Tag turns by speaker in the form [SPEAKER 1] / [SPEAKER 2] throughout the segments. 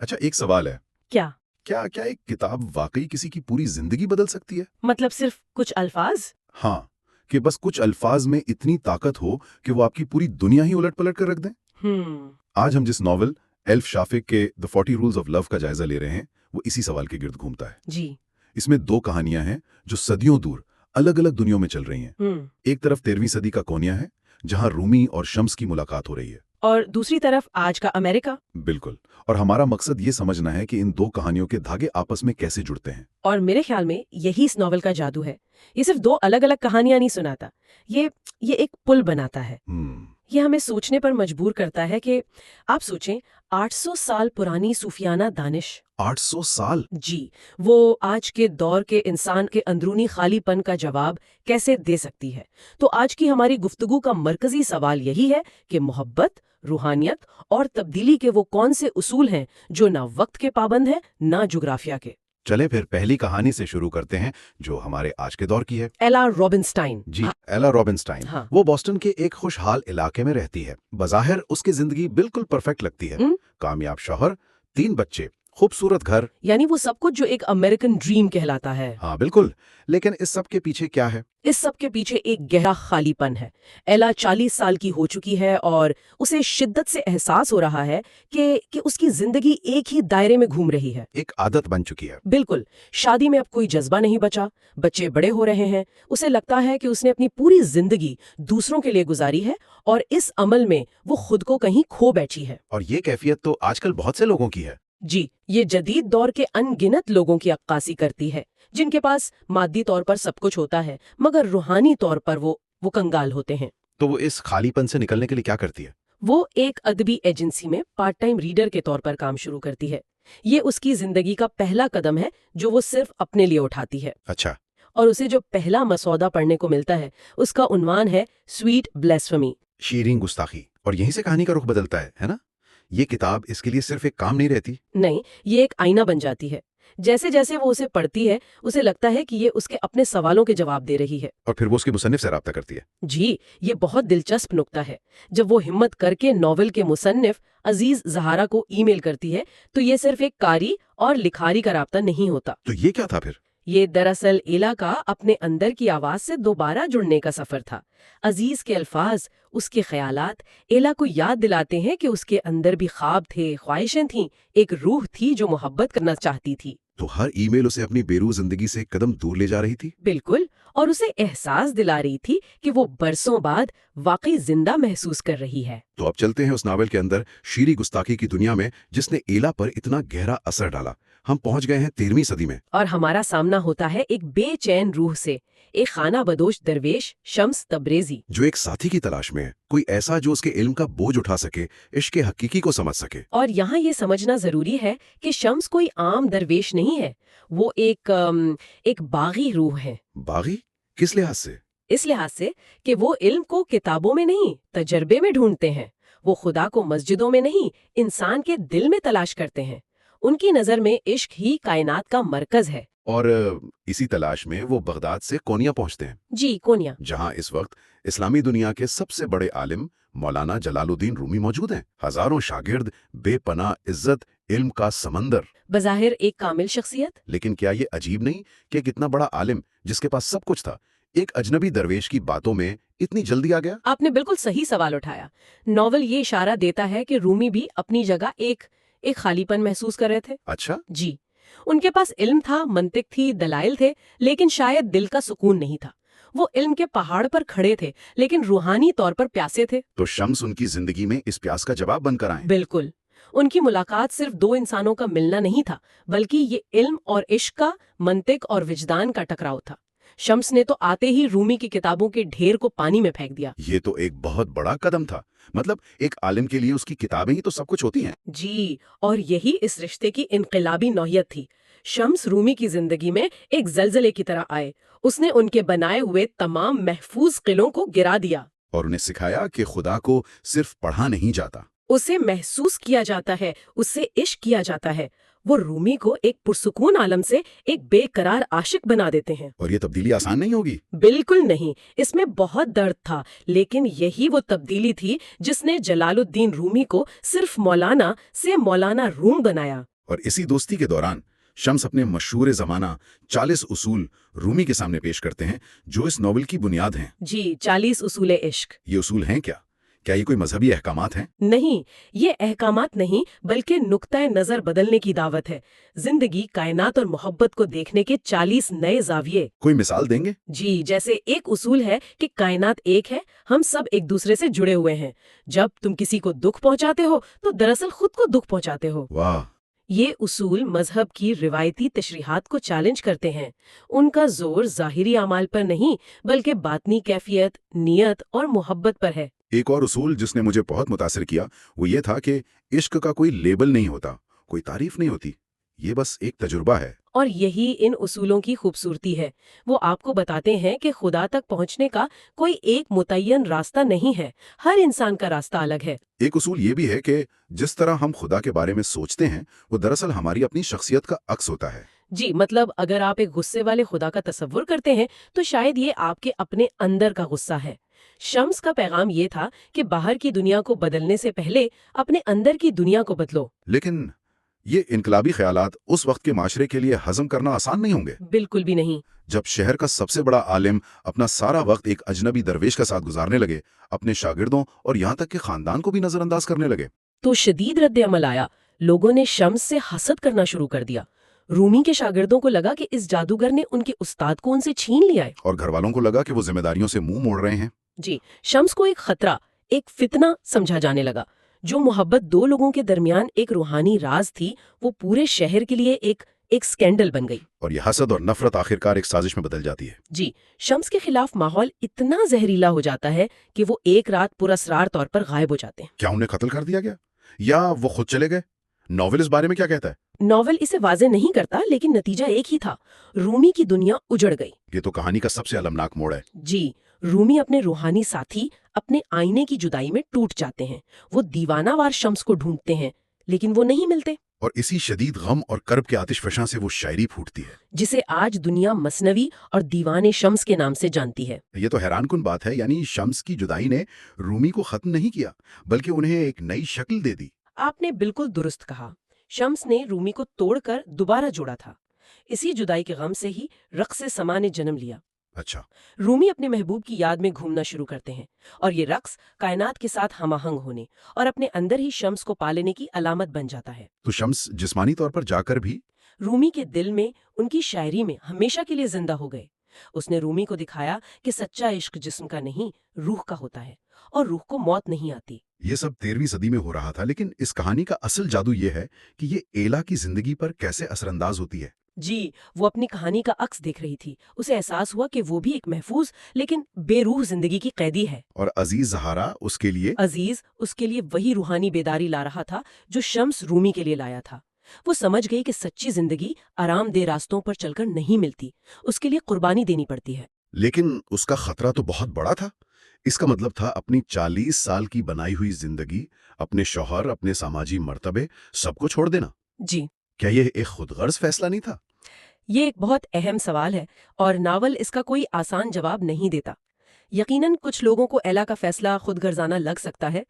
[SPEAKER 1] اچھا ایک سوال ہے،
[SPEAKER 2] کیا؟
[SPEAKER 1] کیا ایک کتاب واقعی کسی کی پوری زندگی بدل سکتی ہے؟
[SPEAKER 2] مطلب صرف کچھ الفاظ؟
[SPEAKER 1] ہاں، کہ بس کچھ الفاظ میں اتنی طاقت ہو کہ وہ آپ کی پوری دنیا ہی الٹ پلٹ کر رکھ دیں؟ آج ہم جس ناول ایلف شافق کے The 40 Rules of Love کا جائزہ لے رہے ہیں وہ اسی سوال کے گرد گھومتا ہے۔
[SPEAKER 2] جی۔
[SPEAKER 1] اس میں دو کہانیاں ہیں جو صدیوں دور الگ الگ دنیوں میں چل رہی ہیں۔ ایک طرف 13ویں صدی کا کونیا ہے جہاں رومی اور شمس کی ملاقات ہو رہی ہے،
[SPEAKER 2] اور دوسری طرف آج کا امریکہ۔
[SPEAKER 1] بالکل، اور ہمارا مقصد یہ سمجھنا ہے کہ ان دو کہانیوں کے دھاگے آپس میں کیسے جڑتے ہیں۔
[SPEAKER 2] اور میرے خیال میں یہی اس ناول کا جادو ہے، یہ صرف دو الگ الگ کہانیاں نہیں سناتا، یہ ایک پل بناتا ہے۔ یہ ہمیں سوچنے پر مجبور کرتا ہے کہ آپ سوچیں 800 سال پرانی صوفیانہ دانش،
[SPEAKER 1] 800 سال؟
[SPEAKER 2] جی، وہ آج کے دور کے انسان کے اندرونی خالی پن کا جواب کیسے دے سکتی ہے؟ تو آج کی ہماری گفتگو کا مرکزی سوال یہی ہے کہ محبت، روحانیت اور تبدیلی کے وہ کون سے اصول ہیں جو نہ وقت کے پابند ہیں نہ جغرافیہ کے۔
[SPEAKER 1] چلے پھر پہلی کہانی سے شروع کرتے ہیں جو ہمارے آج کے دور کی ہے۔
[SPEAKER 2] ایلا رابنسٹائن۔
[SPEAKER 1] جی، ایلا رابنسٹائن۔ وہ بوسٹن کے ایک خوشحال علاقے میں رہتی ہے۔ بظاہر اس کی زندگی بالکل پرفیکٹ لگتی ہے، کامیاب شوہر، 3 بچے، خوبصورت گھر،
[SPEAKER 2] یعنی وہ سب کچھ جو ایک امریکن ڈریم کہلاتا ہے۔
[SPEAKER 1] ہاں بالکل، لیکن اس سب کے پیچھے کیا ہے؟
[SPEAKER 2] اس سب کے پیچھے ایک گہرا خالی پن ہے۔ ایلا 40 سال کی ہو چکی ہے اور اسے شدت سے احساس ہو رہا ہے کہ اس کی زندگی ایک ہی دائرے میں گھوم رہی ہے،
[SPEAKER 1] ایک عادت بن چکی ہے۔
[SPEAKER 2] بالکل، شادی میں اب کوئی جذبہ نہیں بچا، بچے بڑے ہو رہے ہیں، اسے لگتا ہے کہ اس نے اپنی پوری زندگی دوسروں کے لیے گزاری ہے اور اس عمل میں وہ خود کو کہیں کھو بیٹھی ہے۔
[SPEAKER 1] اور یہ کیفیت تو آج کل بہت سے لوگوں کی ہے۔
[SPEAKER 2] جی، یہ جدید دور کے ان گنت لوگوں کی عکاسی کرتی ہے جن کے پاس مادی طور پر سب کچھ ہوتا ہے مگر روحانی طور پر وہ کنگال ہوتے ہیں۔
[SPEAKER 1] تو وہ اس خالی پن سے نکلنے کے لیے کیا کرتی ہے؟
[SPEAKER 2] وہ ایک ادبی ایجنسی میں پارٹ ٹائم ریڈر کے طور پر کام شروع کرتی ہے۔ یہ اس کی زندگی کا پہلا قدم ہے جو وہ صرف اپنے لیے اٹھاتی ہے۔
[SPEAKER 1] اچھا۔
[SPEAKER 2] اور اسے جو پہلا مسودہ پڑھنے کو ملتا ہے اس کا عنوان ہے سویٹ بلیسفمی،
[SPEAKER 1] شیریں گستاخی، اور یہیں سے کہانی کا رخ بدلتا ہے نا؟ یہ کتاب اس کے لیے صرف ایک کام نہیں رہتی؟
[SPEAKER 2] نہیں، یہ ایک آئینہ بن جاتی ہے۔ جیسے جیسے وہ اسے پڑھتی ہے اسے لگتا ہے کہ یہ اس کے اپنے سوالوں کے جواب دے رہی ہے۔
[SPEAKER 1] اور پھر وہ اس کے مصنف سے رابطہ کرتی ہے۔
[SPEAKER 2] جی، یہ بہت دلچسپ نکتہ ہے۔ جب وہ ہمت کر کے ناول کے مصنف عزیز زہارا کو ای میل کرتی ہے تو یہ صرف ایک قاری اور لکھاری کا رابطہ نہیں ہوتا۔
[SPEAKER 1] تو یہ کیا تھا پھر؟
[SPEAKER 2] یہ دراصل ایلا کا اپنے اندر کی آواز سے دوبارہ جڑنے کا سفر تھا۔ عزیز کے الفاظ، اس کے خیالات ایلا کو یاد دلاتے ہیں کہ اس کے اندر بھی خواب تھے، خواہشیں تھیں، ایک روح تھی جو محبت کرنا چاہتی تھی۔
[SPEAKER 1] تو ہر ای میل اسے اپنی بیروح زندگی سے ایک قدم دور لے جا رہی تھی؟
[SPEAKER 2] بالکل، اور اسے احساس دلا رہی تھی کہ وہ برسوں بعد واقعی زندہ محسوس کر رہی ہے۔
[SPEAKER 1] تو اب چلتے ہیں اس ناول کے اندر شیریں گستاخی کی دنیا میں جس نے ایلا پر اتنا گہرا اثر ڈالا۔ ہم پہنچ گئے ہیں 13ویں صدی میں،
[SPEAKER 2] اور ہمارا سامنا ہوتا ہے ایک بے چین روح سے، ایک خانہ بدوش درویش شمس تبریزی،
[SPEAKER 1] جو ایک ساتھی کی تلاش میں ہے، کوئی ایسا جو اس کے علم کا بوجھ اٹھا سکے، عشق حقیقی کو سمجھ سکے۔
[SPEAKER 2] اور یہاں یہ سمجھنا ضروری ہے کہ شمس کوئی عام درویش نہیں ہے، وہ ایک باغی روح ہے۔
[SPEAKER 1] باغی؟ کس لحاظ سے؟
[SPEAKER 2] اس لحاظ سے کہ وہ علم کو کتابوں میں نہیں، تجربے میں ڈھونڈتے ہیں۔ وہ خدا کو مسجدوں میں نہیں، انسان کے دل میں تلاش کرتے ہیں۔ ان کی نظر میں عشق ہی کائنات کا مرکز ہے۔
[SPEAKER 1] اور اسی تلاش میں وہ بغداد سے کونیا پہنچتے ہیں۔
[SPEAKER 2] جی، کونیا،
[SPEAKER 1] جہاں اس وقت اسلامی دنیا کے سب سے بڑے عالم مولانا جلال الدین رومی موجود ہیں، ہزاروں شاگرد، بے پناہ عزت، علم کا سمندر۔
[SPEAKER 2] بظاہر ایک کامل شخصیت،
[SPEAKER 1] لیکن کیا یہ عجیب نہیں کہ ایک اتنا بڑا عالم جس کے پاس سب کچھ تھا، ایک اجنبی درویش کی باتوں میں اتنی جلدی آ گیا؟
[SPEAKER 2] آپ نے بالکل صحیح سوال اٹھایا۔ ناول یہ اشارہ دیتا ہے کہ رومی بھی اپنی جگہ ایک خالی پن محسوس کر رہے تھے۔
[SPEAKER 1] اچھا؟
[SPEAKER 2] جی، ان کے پاس علم تھا، منطق تھی، دلائل تھے، لیکن شاید دل کا سکون نہیں تھا۔ وہ علم کے پہاڑ پر کھڑے تھے لیکن روحانی طور پر پیاسے تھے۔
[SPEAKER 1] تو شمس ان کی زندگی میں اس پیاس کا جواب بن کر آئیں۔
[SPEAKER 2] بالکل، ان کی ملاقات صرف دو انسانوں کا ملنا نہیں تھا بلکہ یہ علم اور عشق کا، منطق اور وجدان کا ٹکراؤ تھا۔ شمس نے تو آتے ہی رومی کی کتابوں کے ڈھیر کو پانی میں پھینک دیا۔
[SPEAKER 1] یہ تو ایک بہت بڑا قدم تھا، مطلب ایک عالم کے لیے اس کی کتابیں ہی تو سب کچھ ہوتی ہیں۔
[SPEAKER 2] جی، اور یہی اس رشتے کی انقلابی نوعیت تھی۔ شمس رومی کی زندگی میں ایک زلزلے کی طرح آئے۔ اس نے ان کے بنائے ہوئے تمام محفوظ قلعوں کو گرا دیا
[SPEAKER 1] اور انہیں سکھایا کہ خدا کو صرف پڑھا نہیں جاتا،
[SPEAKER 2] اسے محسوس کیا جاتا ہے، اس سے عشق کیا جاتا ہے۔ وہ رومی کو ایک پرسکون عالم سے ایک بے قرار عاشق بنا دیتے ہیں۔
[SPEAKER 1] اور یہ تبدیلی آسان نہیں ہوگی۔
[SPEAKER 2] بالکل نہیں، اس میں بہت درد تھا، لیکن یہی وہ تبدیلی تھی جس نے جلال الدین رومی کو صرف مولانا سے مولانا روم بنایا۔
[SPEAKER 1] اور اسی دوستی کے دوران شمس اپنے مشہور زمانہ 40 اصول رومی کے سامنے پیش کرتے ہیں جو اس ناول کی بنیاد ہیں۔
[SPEAKER 2] جی، 40 اصول عشق۔
[SPEAKER 1] یہ اصول ہیں کیا یہ کوئی مذہبی احکامات ہیں؟
[SPEAKER 2] نہیں، یہ احکامات نہیں بلکہ نقطۂ نظر بدلنے کی دعوت ہے۔ زندگی، کائنات اور محبت کو دیکھنے کے 40 نئے زاویے۔
[SPEAKER 1] کوئی مثال دیں گے؟
[SPEAKER 2] جی، جیسے ایک اصول ہے کہ کائنات ایک ہے، ہم سب ایک دوسرے سے جڑے ہوئے ہیں۔ جب تم کسی کو دکھ پہنچاتے ہو تو دراصل خود کو دکھ پہنچاتے ہو۔
[SPEAKER 1] واہ!
[SPEAKER 2] یہ اصول مذہب کی روایتی تشریحات کو چیلنج کرتے ہیں۔ ان کا زور ظاہری اعمال پر نہیں بلکہ باطنی کیفیت، نیت اور محبت پر ہے۔
[SPEAKER 1] ایک اور اصول جس نے مجھے بہت متاثر کیا وہ یہ تھا کہ عشق کا کوئی لیبل نہیں ہوتا، کوئی تعریف نہیں ہوتی، یہ بس ایک تجربہ ہے۔
[SPEAKER 2] اور یہی ان اصولوں کی خوبصورتی ہے، وہ آپ کو بتاتے ہیں کہ خدا تک پہنچنے کا کوئی ایک متعین راستہ نہیں ہے، ہر انسان کا راستہ الگ ہے۔
[SPEAKER 1] ایک اصول یہ بھی ہے کہ جس طرح ہم خدا کے بارے میں سوچتے ہیں وہ دراصل ہماری اپنی شخصیت کا عکس ہوتا ہے۔
[SPEAKER 2] جی، مطلب اگر آپ ایک غصے والے خدا کا تصور کرتے ہیں تو شاید یہ آپ کے اپنے اندر کا غصہ ہے۔ شمس کا پیغام یہ تھا کہ باہر کی دنیا کو بدلنے سے پہلے اپنے اندر کی دنیا کو بدلو۔
[SPEAKER 1] لیکن یہ انقلابی خیالات اس وقت کے معاشرے کے لیے ہضم کرنا آسان نہیں ہوں گے۔
[SPEAKER 2] بالکل بھی نہیں۔
[SPEAKER 1] جب شہر کا سب سے بڑا عالم اپنا سارا وقت ایک اجنبی درویش کے ساتھ گزارنے لگے، اپنے شاگردوں اور یہاں تک کہ خاندان کو بھی نظر انداز کرنے لگے،
[SPEAKER 2] تو شدید رد عمل آیا۔ لوگوں نے شمس سے حسد کرنا شروع کر دیا۔ رومی کے شاگردوں کو لگا کہ اس جادوگر نے ان کے استاد کو ان سے چھین لیا ہے،
[SPEAKER 1] اور گھر والوں کو لگا کہ وہ ذمہ داریوں سے منہ موڑ رہے ہیں۔
[SPEAKER 2] جی، شمس کو ایک خطرہ، ایک فتنہ سمجھا جانے لگا۔ جو محبت دو لوگوں کے درمیان ایک روحانی راز تھی، وہ پورے شہر کے لیے ایک سکینڈل بن گئی۔
[SPEAKER 1] اور یہ حسد اور نفرت آخرکار ایک سازش میں بدل جاتی ہے۔
[SPEAKER 2] جی، شمس کے خلاف ماحول اتنا زہریلا ہو جاتا ہے کہ وہ ایک رات پراسرار طور پر غائب ہو جاتے ہیں۔
[SPEAKER 1] کیا انہیں قتل کر دیا گیا یا وہ خود چلے گئے؟ ناول اس بارے میں کیا کہتا ہے؟
[SPEAKER 2] ناول اسے واضح نہیں کرتا، لیکن نتیجہ ایک ہی تھا، رومی کی دنیا اجڑ گئی۔
[SPEAKER 1] یہ تو کہانی کا سب سے المناک موڑ ہے۔
[SPEAKER 2] جی، رومی اپنے روحانی ساتھی، اپنے آئینے کی جدائی میں ٹوٹ جاتے ہیں۔ وہ دیوانہ وار شمس کو ڈھونڈتے ہیں لیکن وہ نہیں ملتے۔
[SPEAKER 1] اور اسی شدید غم اور کرب کے آتش فشاں سے وہ شاعری پھوٹتی ہے
[SPEAKER 2] جسے آج دنیا مثنوی اور دیوان شمس کے نام سے جانتی ہے۔
[SPEAKER 1] یہ تو حیران کن بات ہے، یعنی شمس کی جدائی نے رومی کو ختم نہیں کیا بلکہ انہیں ایک نئی شکل دے دی۔
[SPEAKER 2] آپ نے بالکل درست کہا، شمس نے رومی کو توڑ کر دوبارہ جوڑا تھا۔ اسی جدائی کے غم سے ہی رقص سما نے جنم لیا۔
[SPEAKER 1] اچھا،
[SPEAKER 2] رومی اپنے محبوب کی یاد میں گھومنا شروع کرتے ہیں، اور یہ رقص کائنات کے ساتھ ہم آہنگ ہونے اور اپنے اندر ہی شمس کو پا لینے کی علامت بن جاتا ہے۔
[SPEAKER 1] تو شمس جسمانی طور پر جا کر بھی
[SPEAKER 2] رومی کے دل میں، ان کی شاعری میں ہمیشہ کے لیے زندہ ہو گئے۔ اس نے رومی کو دکھایا کہ سچا عشق جسم کا نہیں، روح کا ہوتا ہے، اور روح کو موت نہیں آتی۔
[SPEAKER 1] یہ سب 13ویں صدی میں ہو رہا تھا، لیکن اس کہانی کا اصل جادو یہ ہے کہ یہ ایلا کی زندگی پر کیسے اثر انداز ہوتی ہے۔
[SPEAKER 2] جی، وہ اپنی کہانی کا عکس دیکھ رہی تھی۔ اسے احساس ہوا کہ وہ بھی ایک محفوظ لیکن بے روح زندگی کی قیدی ہے،
[SPEAKER 1] اور عزیز زہارا اس کے لیے
[SPEAKER 2] وہی روحانی بیداری لا رہا تھا جو شمس رومی کے لیے لایا تھا۔ وہ سمجھ گئی کہ سچی زندگی آرام دہ راستوں پر چل کر نہیں ملتی، اس کے لیے قربانی دینی پڑتی ہے۔
[SPEAKER 1] لیکن اس کا خطرہ تو بہت بڑا تھا۔ اس کا مطلب تھا اپنی 40 سال کی بنائی ہوئی زندگی، اپنے شوہر، اپنے سماجی مرتبے، سب کو چھوڑ دینا۔
[SPEAKER 2] جی،
[SPEAKER 1] کیا یہ ایک خود غرض فیصلہ نہیں تھا؟
[SPEAKER 2] یہ ایک بہت اہم سوال ہے، اور ناول اس کا کوئی آسان جواب نہیں دیتا۔ یقیناً کچھ لوگوں کو ایلا کا فیصلہ خود غرضانہ لگ سکتا ہے،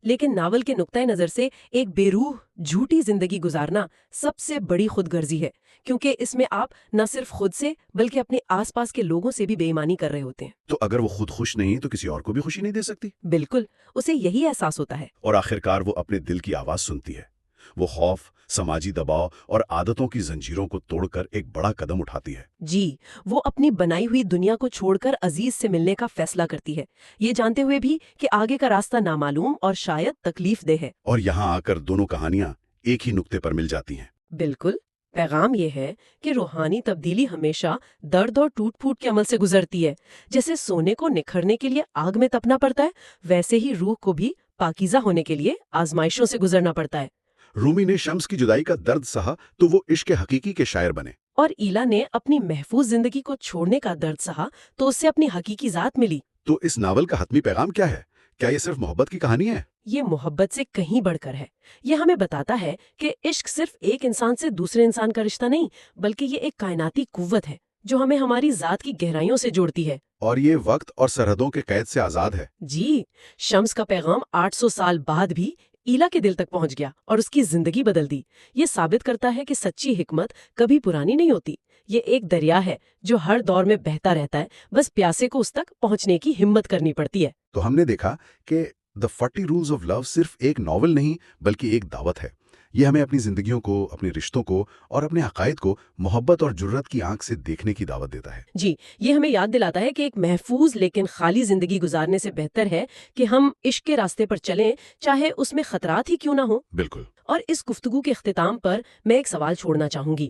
[SPEAKER 2] لیکن ناول کے نقطۂ نظر سے ایک بے روح، جھوٹی زندگی گزارنا سب سے بڑی خود غرضی ہے، کیونکہ اس میں آپ نہ صرف خود سے بلکہ اپنے آس پاس کے لوگوں سے بھی بے ایمانی کر رہے ہوتے ہیں۔
[SPEAKER 1] تو اگر وہ خود خوش نہیں تو کسی اور کو بھی خوشی نہیں دے سکتی؟
[SPEAKER 2] بالکل، اسے یہی احساس ہوتا ہے۔
[SPEAKER 1] اور آخرکار وہ اپنے دل کی آواز سنتی ہے۔ وہ خوف، سماجی دباؤ اور عادتوں کی زنجیروں کو توڑ کر ایک بڑا قدم اٹھاتی ہے۔
[SPEAKER 2] جی، وہ اپنی بنائی ہوئی دنیا کو چھوڑ کر عزیز سے ملنے کا فیصلہ کرتی ہے، یہ جانتے ہوئے بھی کہ آگے کا راستہ نامعلوم اور شاید تکلیف دہ ہے۔
[SPEAKER 1] اور یہاں آ کر دونوں کہانیاں ایک ہی نقطے پر مل جاتی ہیں۔
[SPEAKER 2] بالکل، پیغام یہ ہے کہ روحانی تبدیلی ہمیشہ درد اور ٹوٹ پھوٹ کے عمل سے گزرتی ہے۔ جیسے سونے کو نکھرنے کے لیے آگ میں تپنا پڑتا ہے، ویسے ہی روح کو بھی پاکیزہ ہونے کے لیے آزمائشوں سے گزرنا پڑتا ہے۔
[SPEAKER 1] رومی نے شمس کی جدائی کا درد سہا تو وہ عشق حقیقی کے شاعر بنے،
[SPEAKER 2] اور ایلا نے اپنی محفوظ زندگی کو چھوڑنے کا درد سہا تو اس سے اپنی حقیقی ذات ملی۔
[SPEAKER 1] تو اس ناول کا حتمی پیغام کیا ہے؟ کیا یہ صرف محبت کی کہانی ہے؟
[SPEAKER 2] یہ محبت سے کہیں بڑھ کر ہے۔ یہ ہمیں بتاتا ہے کہ عشق صرف ایک انسان سے دوسرے انسان کا رشتہ نہیں، بلکہ یہ ایک کائناتی قوت ہے جو ہمیں ہماری ذات کی گہرائیوں سے جوڑتی ہے،
[SPEAKER 1] اور یہ وقت اور سرحدوں کے قید سے آزاد ہے۔
[SPEAKER 2] جی، شمس کا پیغام 800 سال بعد بھی ایلا کے دل تک پہنچ گیا اور اس کی زندگی بدل دی۔ یہ ثابت کرتا ہے کہ سچی حکمت کبھی پرانی نہیں ہوتی، یہ ایک دریا ہے جو ہر دور میں بہتا رہتا ہے، بس پیاسے کو اس تک پہنچنے کی ہمت کرنی پڑتی ہے۔
[SPEAKER 1] تو ہم نے دیکھا کہ The 40 Rules of Love صرف ایک ناول نہیں بلکہ ایک دعوت ہے۔ یہ ہمیں اپنی زندگیوں کو، اپنے رشتوں کو اور اپنے عقائد کو محبت اور جرات کی آنکھ سے دیکھنے کی دعوت دیتا ہے۔
[SPEAKER 2] جی، یہ ہمیں یاد دلاتا ہے کہ ایک محفوظ لیکن خالی زندگی گزارنے سے بہتر ہے کہ ہم عشق کے راستے پر چلیں، چاہے اس میں خطرات ہی کیوں نہ ہوں۔
[SPEAKER 1] بالکل۔
[SPEAKER 2] اور اس گفتگو کے اختتام پر میں ایک سوال چھوڑنا چاہوں گی۔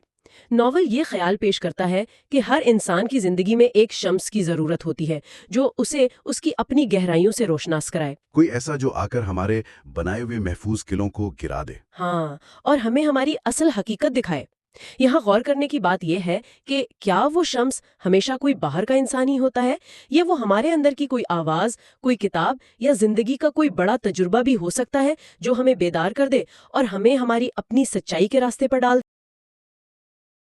[SPEAKER 2] ناول یہ خیال پیش کرتا ہے کہ ہر انسان کی زندگی میں ایک شمس کی ضرورت ہوتی ہے جو اسے اس کی اپنی گہرائیوں سے روشناس کرائے،
[SPEAKER 1] کوئی ایسا جو آ کر ہمارے بنائے ہوئے محفوظ قلعوں کو گرا دے۔
[SPEAKER 2] ہاں، اور ہمیں ہماری اصل حقیقت دکھائے۔ یہاں غور کرنے کی بات یہ ہے کہ کیا وہ شمس ہمیشہ کوئی باہر کا انسان ہی ہوتا ہے، یا وہ ہمارے اندر کی کوئی آواز، کوئی کتاب یا زندگی کا کوئی بڑا تجربہ بھی ہو سکتا ہے جو ہمیں بیدار کر دے اور ہمیں ہماری اپنی سچائی کے راستے پر ڈال دے۔